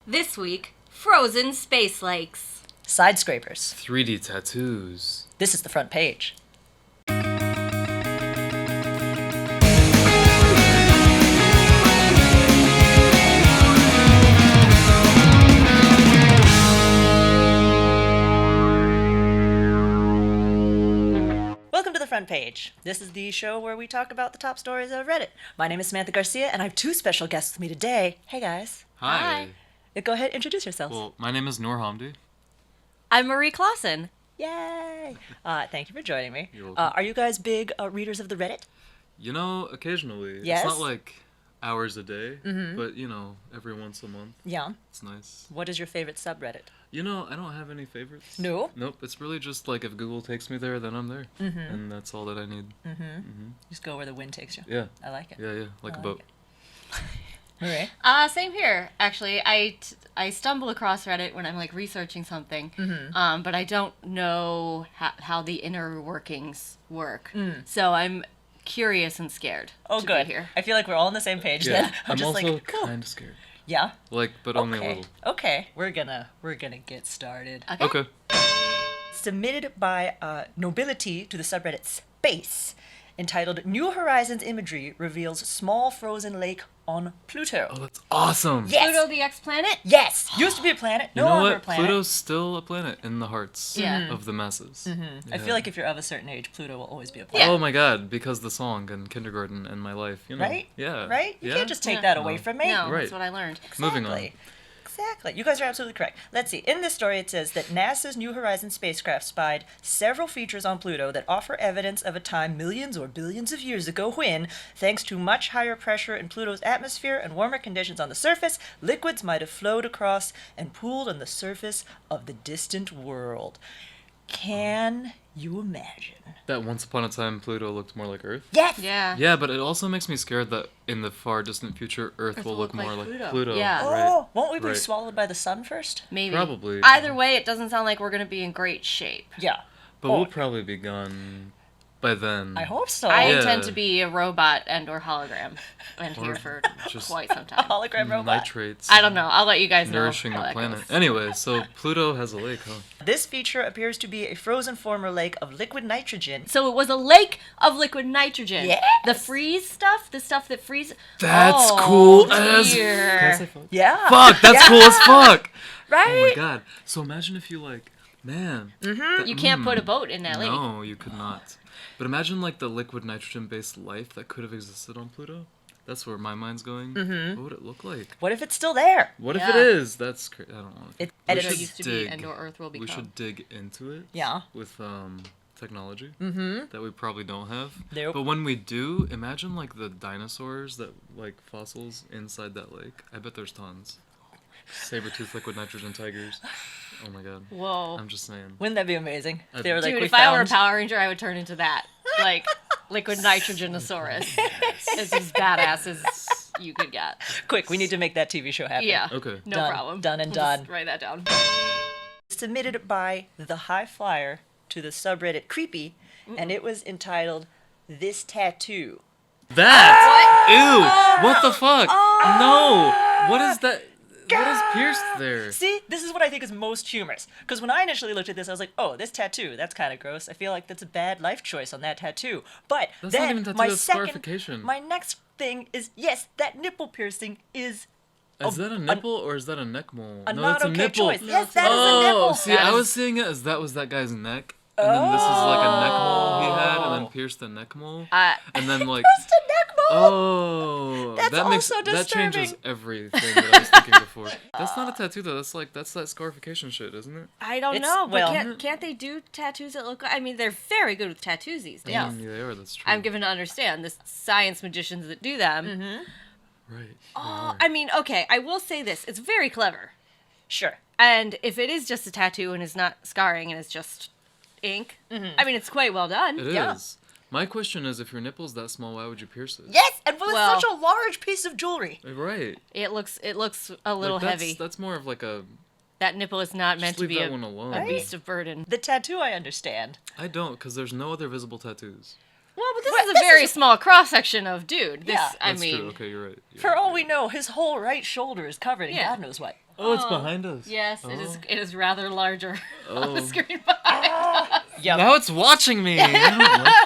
This week, frozen space lakes. Side scrapers. 3D tattoos. This is the front page. Welcome to the front page. This is the show where we talk about the top stories of Reddit. My name is Samantha Garcia, and I have two special guests with me today. Hey, guys. Hi. Go ahead, introduce yourselves. Well, my name is Noor, Hamdi. I'm Marie Clawson. Yay! Thank you for joining me. You're welcome. Are you guys big readers of the Reddit? You know, occasionally. Yes? It's not like hours a day, but, you know, every once a month. Yeah. It's nice. What is your favorite subreddit? You know, I don't have any favorites. No? Nope, it's really just like if Google takes me there, then I'm there. And that's all that I need. Just go where the wind takes you. Yeah. I like it. Yeah, like a boat. Hooray. Same here, actually. I stumble across Reddit when I'm, like, researching something, but I don't know how the inner workings work. So I'm curious and scared to Good. be here. I feel like we're all on the same page Yeah, then. I'm just also like, cool. kind of scared. Yeah? Like, but only a Okay. little. Okay. We're gonna get started. Okay. Submitted by Nobility to the subreddit Space, entitled New Horizons Imagery Reveals Small Frozen Lake on Pluto. Oh, that's awesome. Yes! Pluto the explanet? Yes! Used to be a planet, You no know longer a what? planet. Pluto's still a planet in the hearts Yeah. of the masses. I Yeah. feel like if you're of a certain age, Pluto will always be a planet. Yeah. Oh my god, because the song in kindergarten and my life, you know. Right? Yeah. Right? You Yeah? can't just take Yeah. that away No. from me. No, Right. that's what I learned. Moving on. Exactly. You guys are absolutely correct. Let's see. In this story, it says that NASA's New Horizons spacecraft spied several features on Pluto that offer evidence of a time millions or billions of years ago when, thanks to much higher pressure in Pluto's atmosphere and warmer conditions on the surface, liquids might have flowed across and pooled on the surface of the distant world. Can you imagine? That once upon a time Pluto looked more like Earth. Yes! Yeah. Yeah, but it also makes me scared that in the far distant future, Earth will look more like Pluto. Yeah. Right. Oh, won't we be Right. swallowed by the sun first? Maybe. Probably. Either way, it doesn't sound like we're going to be in great shape. Yeah. But we'll probably be gone by then. I hope so. I Yeah. intend to be a robot and or hologram and here Or for just quite some time. Hologram robot. Nitrates. I don't know. I'll let you guys know. Nourishing how the that planet. goes. Anyway, so Pluto has a lake, huh? This feature appears to be a frozen former lake of liquid nitrogen. So it was a lake of liquid nitrogen. Yes. The freeze stuff, the stuff that freezes. That's Oh, cool as. dear. Can I say fuck? Yeah. Fuck, that's Yeah. cool as fuck. Right? Oh my god. So imagine if you like, man. You can't put a boat in that lake. No, you could not. But imagine like the liquid nitrogen-based life that could have existed on Pluto. That's where my mind's going. What would it look like? What if it's still there? What if Yeah. it is? That's crazy. I don't want to. It- We and it Pluto should used to be, dig. and or Earth will become. We should dig into it. Yeah. With technology that we probably don't have. Nope. But when we do, imagine like the dinosaurs that like fossils inside that lake. I bet there's tons. Saber-toothed liquid nitrogen tigers. Oh my god. Whoa. I'm just saying. Wouldn't that be amazing? I'd- They were like, Dude, we if I were a found... Power Ranger, I would turn into that. Like, liquid nitrogenosaurus. It's as badass as you could get. Quick, we need to make that TV show happen. Yeah. Okay. No Done. problem. Done and We'll just done. write that down. Submitted by the High Flyer to the subreddit Creepy, and it was entitled This Tattoo. That! Ew! What the fuck? No! What is that? What is pierced there? See, this is what I think is most humorous. Because when I initially looked at this, I was like, oh, this tattoo, that's kind of gross. I feel like that's a bad life choice on that tattoo. But That's then not even tattoo, my that's scarification. my next thing is, yes, that nipple piercing is Is that a nipple or is that a neck mole? a No, not that's a okay nipple. choice. Yes, that is a Oh, nipple. see, That I is- was seeing it as that was that guy's neck, and then this is like a neck mole he had, and then pierced the neck mole, and then like, Just a neck mole. oh, That's that makes also that changes disturbing. everything that I was thinking before. That's not a tattoo though. That's that scarification shit, isn't it? I don't It's- know, but well- can't they do tattoos that look... I mean, they're very good with tattoos these days. Yeah. They are. That's true. I'm given to understand the science magicians that do them. right. Oh, I mean, okay, I will say this. It's very clever. Sure. And if it is just a tattoo and it's not scarring and it's just ink, I mean, it's quite well done. It is. Yeah. My question is, if your nipple's that small, why would you pierce it? Yes, and with Well- such a large piece of jewelry. Right. It looks a little Like, that's, heavy. That's more of like a. That nipple is not meant Just to leave be that a one alone. a beast of burden. The tattoo, I understand. I don't, because there's no other visible tattoos. Well, but this Well, is a this very is- small cross section of dude. This, Yeah. I That's mean, true. Okay, you're right. For all we know, his whole right shoulder is covered in Yeah. God knows what. Oh, it's behind us. Yes, Oh. it is rather larger on the Oh. screen behind us. Yep. Now it's watching me. I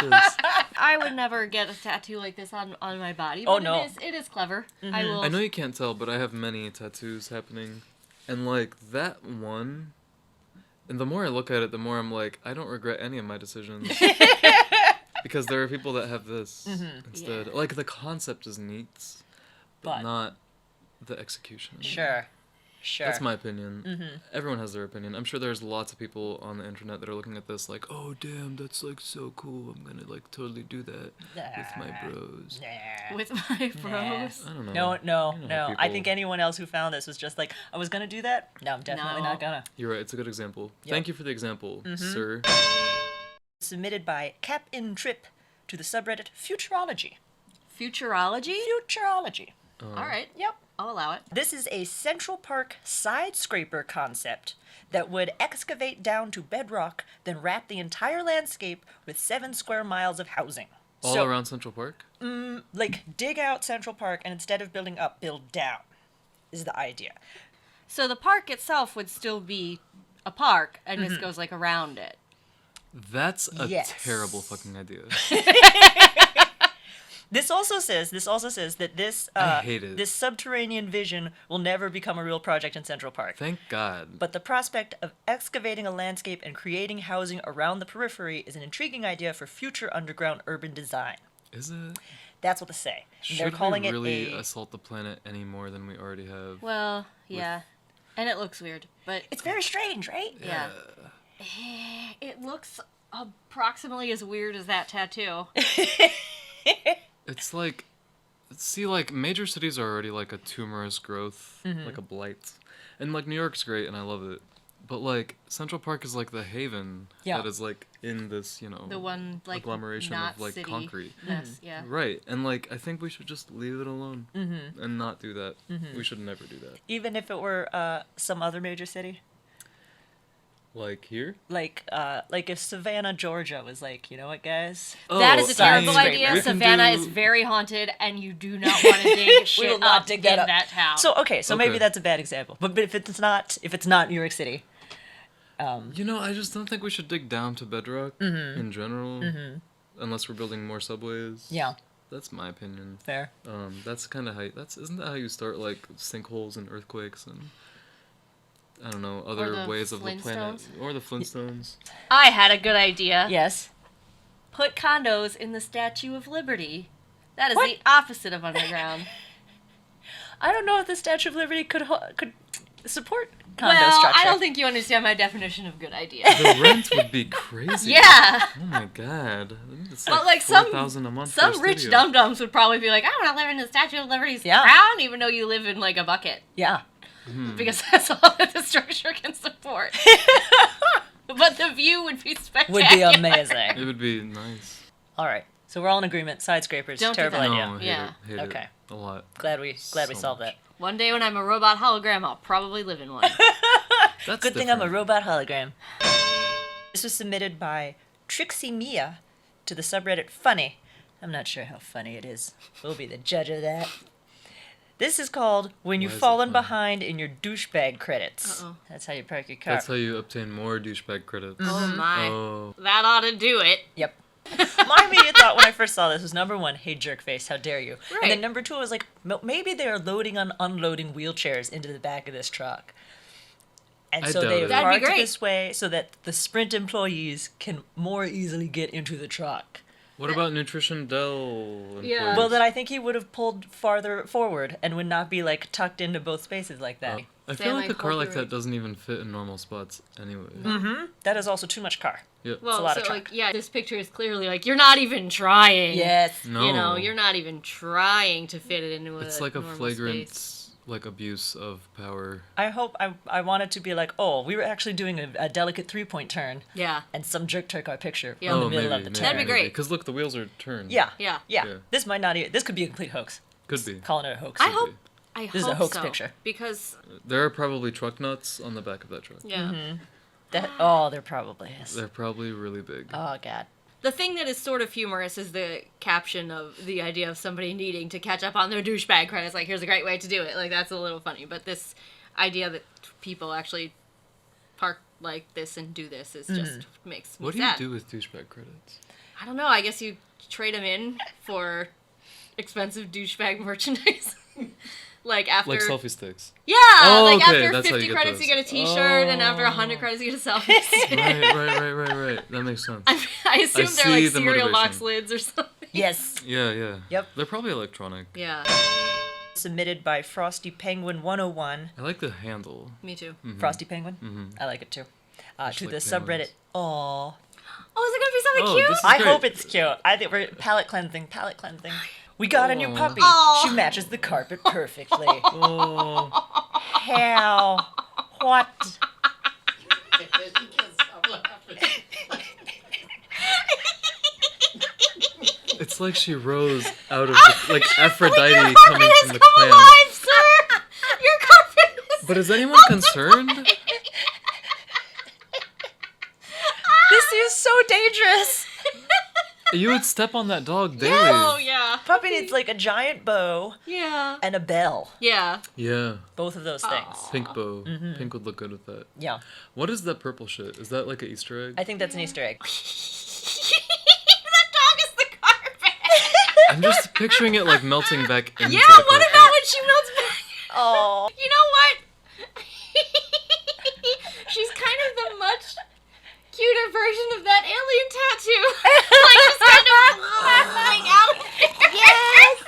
don't like this. I would never get a tattoo like this on my body, but Oh, no. it is clever. I will. I know you can't tell, but I have many tattoos happening. And, like, that one... And the more I look at it, the more I'm like, I don't regret any of my decisions. Because there are people that have this instead. Yeah. Like, the concept is neat, but But- not the execution. Sure. That's my opinion. Everyone has their opinion. I'm sure there's lots of people on the internet that are looking at this like, oh, damn, that's, like, so cool. I'm gonna, like, totally do that with my bros. Nah. With my bros. I don't know. No, You know how I people- think anyone else who found this was just like, I was gonna do that. No, I'm definitely No. not gonna. You're right. It's a good example. Yep. Thank you for the example, sir. Submitted by Cap-In Trip to the subreddit Futurology. Futurology? Futurology. All right. Yep. I'll allow it. This is a Central Park side scraper concept that would excavate down to bedrock, then wrap the entire landscape with 7 square miles of housing. All So, around Central Park? like, dig out Central Park and instead of building up, build down, is the idea. So the park itself would still be a park, and this goes like around it. That's a Yes. terrible fucking idea. This also says that this I hate it. this subterranean vision will never become a real project in Central Park. Thank God. But the prospect of excavating a landscape and creating housing around the periphery is an intriguing idea for future underground urban design. Is it? That's what they say. And Should they're calling we really it a. assault the planet any more than we already have? Well, yeah. And it looks weird, but It's very strange, right? yeah. It looks approximately as weird as that tattoo. It's like, see, like, major cities are already like a tumorous growth, like a blight. And, like, New York's great, and I love it. But, like, Central Park is, like, the haven Yeah. that is, like, in this, you know, The one, like, agglomeration not of, like, city concrete. mess, yeah. Right, and, like, I think we should just leave it alone and not do that. We should never do that. Even if it were some other major city. Like, here? Like if Savannah, Georgia was like, you know what, guys? That is a terrible sorry. idea. We can Savannah do- is very haunted, and you do not want to dig shit will not up dig that in up. that town. So so maybe Okay. that's a bad example. But if it's not New York City, You know, I just don't think we should dig down to bedrock in general, unless we're building more subways. yeah, That's my opinion. fair. That's kind of how isn't that how you start like sinkholes and earthquakes and I don't know other the ways of the planet Flintstones? or the Flintstones. I had a good idea. Yes. Put condos in the Statue of Liberty. That is What? the opposite of underground. I don't know if the Statue of Liberty could support condo Well, structure. I don't think you understand my definition of good idea. The rent would be crazy. Yeah. Oh my god. It's But like some 4,000 a month for some a rich studio. dum dums would probably be like, I want to live in the Statue of Liberty's Yeah. crown, even though you live in like a bucket, Yeah. because that's all that the structure can support. But the view would be spectacular. Would be amazing. It would be nice. All right. So we're all in agreement. Side scrapers. Don't do Terrible that. idea. No, I hate Yeah. it. Hate Okay. it a lot. Glad we So solved much. that. One day when I'm a robot hologram, I'll probably live in one. That's Good thing I'm a different. robot hologram. This was submitted by Trixie Mia to the subreddit Funny. I'm not sure how funny it is. We'll be the judge of that. This is called When You've Why is it Fallen funny? Behind in Your Douchebag Credits. Uh-oh. That's how you park your car. That's how you obtain more douchebag credits. Oh my. Oh. That ought to do it. Yep. My immediate thought when I first saw this was number one, hey jerkface, how dare you? And Right. then number two, I was like, maybe they are loading and unloading wheelchairs into the back of this truck. And I so doubt they it. That'd be parked great. this way so that the Sprint employees can more easily get into the truck. What about Nutrition Dell? Yeah. employees? Well, then I think he would have pulled farther forward and would not be like tucked into both spaces like that. I Sam, feel like I a car hope like you're that right. doesn't even fit in normal spots anyway. That is also too much car. Yeah. Well, a lot so of truck. like, yeah, this picture is clearly like you're not even trying. Yes. No. You know, you're not even trying to fit it into It's a like a normal flagrant space. like abuse of power. I hope I wanted to be like, oh, we were actually doing a delicate 3-point turn, Yeah. and some jerk took our picture Yeah. in the Oh, middle maybe, of the maybe, turn. That'd be great. Because look, the wheels are turned. Yeah. Yeah. Yeah. Yeah. This might not even. This could be a complete hoax. Could be. Calling it a hoax. I Could hope. be. I This is hope a hoax so, picture. because There are probably truck nuts on the back of that truck. yeah. Oh, there probably is. They're probably really big. Oh God. The thing that is sort of humorous is the caption of the idea of somebody needing to catch up on their douchebag credits. Like, here's a great way to do it. Like, that's a little funny. But this, idea that people actually park like this and do this is just makes me What do sad. you do with douchebag credits? I don't know. I guess you trade them in for expensive douchebag merchandise. Like after Like selfie sticks. Yeah, Oh, like okay, after that's how 50 you get credits those. you get a t-shirt, and after 100 credits you get a selfie stick. Right. That makes sense. I assume they're see like the cereal box motivation. lids or something. Yes. Yeah. Yep. They're probably electronic. Yeah, Submitted by Frosty Penguin 101. I like the handle. me too. Frosty Penguin? Mm-hmm. I like it too. To like the penguins. subreddit. Aww. Oh, is it gonna be something Oh, cute? this is I great. hope it's cute. I think we're palette cleansing. We got a new Aw. puppy. Aw. She matches the carpet perfectly. Oh, How? What? it's like she rose out of the, like Aphrodite Your coming carpet from has the come clam. alive, sir! Your carpet is... But is anyone concerned? This is so dangerous. You would step on that dog daily. Oh, yeah. Puppy needs like a giant bow Yeah. and a bell. Yeah. Yeah, Both of those things. pink bow. Pink would look good with that. Yeah. What is that purple shit? Is that like an Easter egg? I think that's an Easter egg. That dog is the carpet! I'm just picturing it like melting back into Yeah, the what carpet. about when she melts back? Oh. You know what? She's kind of the much cuter version of that alien tattoo. Like, just kind of flying out of there. Yes!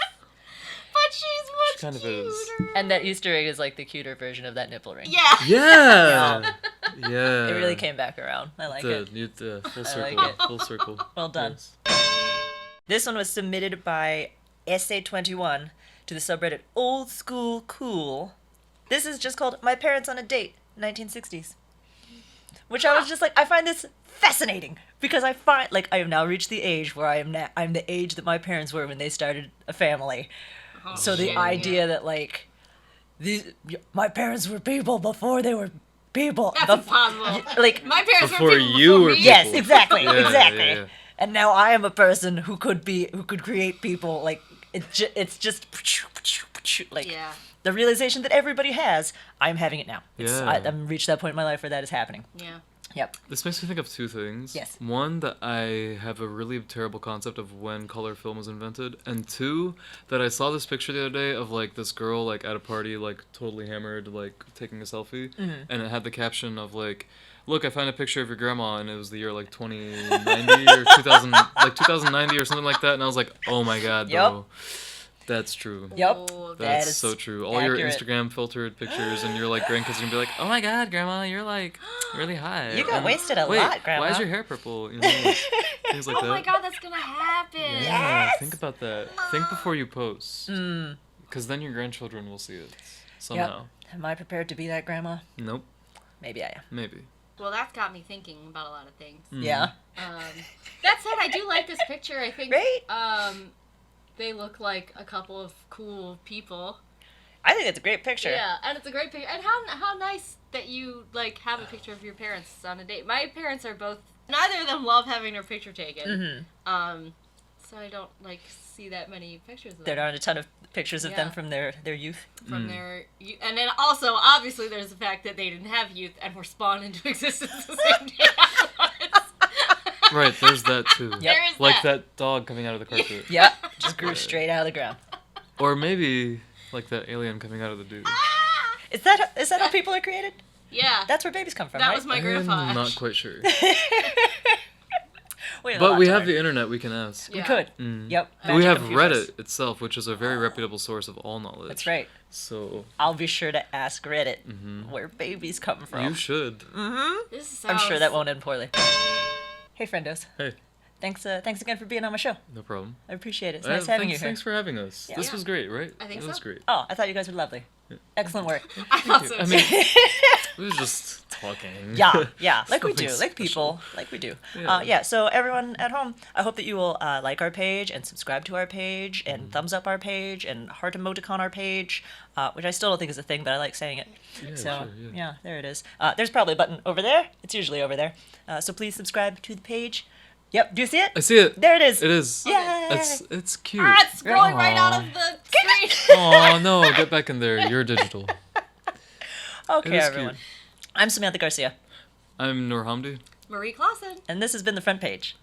But she's much She kind of cuter. is. And that Easter egg is like the cuter version of that nipple ring. Yeah. Yeah. Yeah. It really came back around. I like it. You did. Full I circle. like it. Full circle. Well done. Yes. This one was submitted by Essay21 to the subreddit Old School Cool. This is just called My Parents on a Date, 1960s. Which I was just like, I find this fascinating because I find, like, I have now reached the age where I'm the age that my parents were when they started a family. Oh, So the shit, idea yeah. that, like, my parents were people before they were people. That's impossible. Like, My parents Before were people you before were me. people. yes, exactly, Yeah, exactly. yeah. And now I am a person who could create people. Like it's just like Yeah. the realization that everybody has. I'm having it now. Yeah. I'm reached that point in my life where that is happening. Yeah. Yep. This makes me think of two things. Yes. One, that I have a really terrible concept of when color film was invented, and two, that I saw this picture the other day of like this girl like at a party like totally hammered like taking a selfie, and it had the caption of like, "Look, I found a picture of your grandma," and it was the year like 2090 or 2000 like 2090 or something like that, and I was like, "Oh my god, Yep. though." That's true. Yep. Oh, That's That is so true. All your accurate. Instagram filtered pictures and your like grandkids are gonna be like, "Oh my god, grandma, you're like really high." You got And, wasted a Wait, lot, Grandma. why is your hair purple? You know, like, things like Oh that. my god, that's gonna happen. Yeah, Yes! think about that. Think before you post, because then your grandchildren will see it somehow. Yep. Am I prepared to be that grandma? Nope, Maybe I am. maybe. Well, that's got me thinking about a lot of things. Yeah. That said, I do like this picture. I think Right? they look like a couple of cool people. I think it's a great picture. Yeah, and it's a great picture. And how nice that you like have a picture of your parents on a date. My parents are both. Neither of them love having their picture taken. So I don't like see that many pictures of There them aren't a ton of pictures of them Yeah. from their youth. from their. And then also, obviously, there's the fact that they didn't have youth and were spawned into existence the same day afterwards. Right, there's that too. Yep. There is Like that. that dog coming out of the carpet. Yep. Just grew straight out of the ground. Or maybe like that alien coming out of the dude. Is that how people are created? Yeah. That's where babies come from, That right? was my grandpa. I'm not quite sure. We have a But lot we to have learn. the internet, we can ask. We Yeah. could. Mm. Yep. We Magic have computers. Reddit itself, which is a very reputable source of all knowledge. That's right. So I'll be sure to ask Reddit where babies come from. you should. This sounds... I'm sure that won't end poorly. Hey, friendos. Hey, Thanks again for being on my show. no problem. I appreciate it. It's nice having you here. Thanks for having us. Yeah. This Yeah. was great, right? I think it was so. great. Oh, I thought you guys were lovely. Excellent work. I thought so. I mean, we were just talking. Yeah, like we Nothing do, like people, like we do. Yeah. So everyone at home, I hope that you will like our page and subscribe to our page and thumbs up our page and heart emoticon our page, which I still don't think is a thing, but I like saying it. Yeah, So sure, yeah. there it is. There's probably a button over there. It's usually over there. So please subscribe to the page. Yep. Do you see it? I see it. There it is. It is. Yay! It's cute. Ah, it's scrolling right out Aw. of the screen. Oh no, get back in there. You're digital. Okay, is everyone. cute. I'm Samantha Garcia, I'm Noor Hamdi. Marie Clawson. and this has been The Front Page.